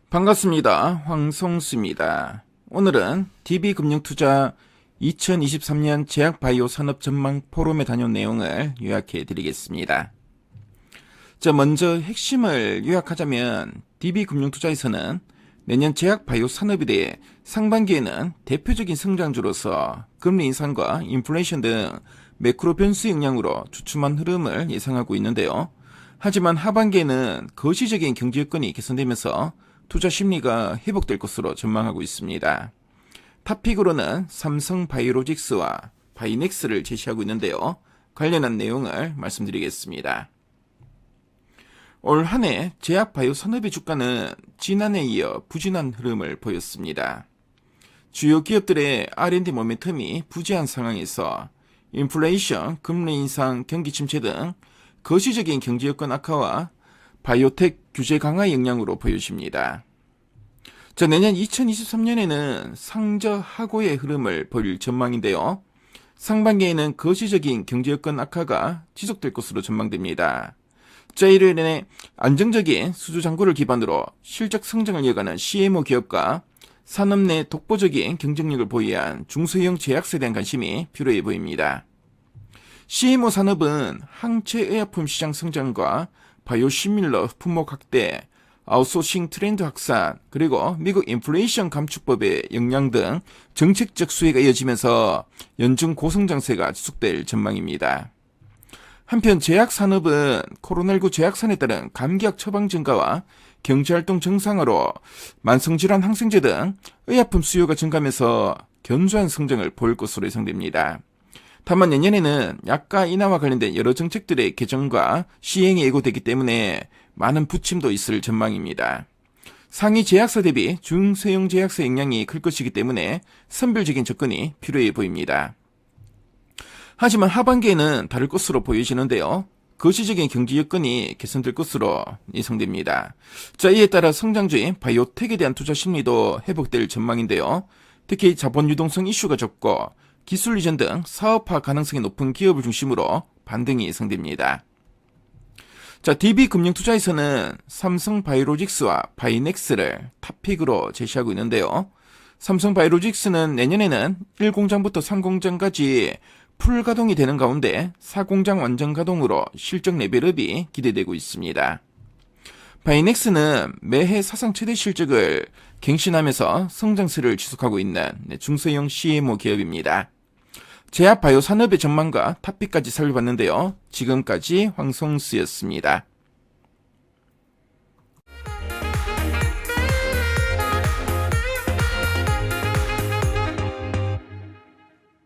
반갑습니다. 황성수입니다. 오늘은 DB금융투자 2023년 제약바이오 산업 전망 포럼에 다녀온 내용을 요약해 드리겠습니다. 먼저 핵심을 요약하자면 DB금융투자에서는 내년 제약바이오 산업에 대해 상반기에는 대표적인 성장주로서 금리 인상과 인플레이션 등 매크로 변수 영향으로 주춤한 흐름을 예상하고 있는데요. 하지만 하반기에는 거시적인 경제 여건이 개선되면서 투자 심리가 회복될 것으로 전망하고 있습니다. 탑픽으로는 삼성바이오로직스와 바이넥스를 제시하고 있는데요. 관련한 내용을 말씀드리겠습니다. 올 한 해 제약바이오 산업의 주가는 지난해에 이어 부진한 흐름을 보였습니다. 주요 기업들의 R&D 모멘텀이 부재한 상황에서 인플레이션, 금리 인상, 경기 침체 등 거시적인 경제 여건 악화와 바이오텍 규제 강화 영향으로 보여집니다. 내년 2023년에는 상저하고의 흐름을 보일 전망인데요. 상반기에는 거시적인 경제 여건 악화가 지속될 것으로 전망됩니다. 이로 인해 안정적인 수주 잔고를 기반으로 실적 성장을 이어가는 CMO 기업과 산업 내 독보적인 경쟁력을 보유한 중소형 제약사에 대한 관심이 필요해 보입니다. CMO 산업은 항체 의약품 시장 성장과 바이오시밀러 품목 확대, 아웃소싱 트렌드 확산, 그리고 미국 인플레이션 감축법의 영향 등 정책적 수혜가 이어지면서 연중 고성장세가 지속될 전망입니다. 한편 제약산업은 코로나19 제약산에 따른 감기약 처방 증가와 경제활동 정상화로 만성질환 항생제 등 의약품 수요가 증가하면서 견조한 성장을 보일 것으로 예상됩니다. 다만 내년에는 약가 인하와 관련된 여러 정책들의 개정과 시행이 예고되기 때문에 많은 부침도 있을 전망입니다. 상위 제약사 대비 중소형 제약사 영향이 클 것이기 때문에 선별적인 접근이 필요해 보입니다. 하지만 하반기에는 다를 것으로 보여지는데요. 거시적인 경제 여건이 개선될 것으로 예상됩니다. 이에 따라 성장주인 바이오텍에 대한 투자 심리도 회복될 전망인데요. 특히 자본 유동성 이슈가 적고 기술 이전 등 사업화 가능성이 높은 기업을 중심으로 반등이 예상됩니다. DB금융투자에서는 삼성바이오로직스와 바이넥스를 탑픽으로 제시하고 있는데요. 삼성바이오로직스는 내년에는 1공장부터 3공장까지 풀가동이 되는 가운데 4공장 완전 가동으로 실적 레벨업이 기대되고 있습니다. 바이넥스는 매해 사상 최대 실적을 갱신하면서 성장세를 지속하고 있는 중소형 CMO 기업입니다. 제약바이오 산업의 전망과 탑픽까지 살펴봤는데요. 지금까지 황성수였습니다.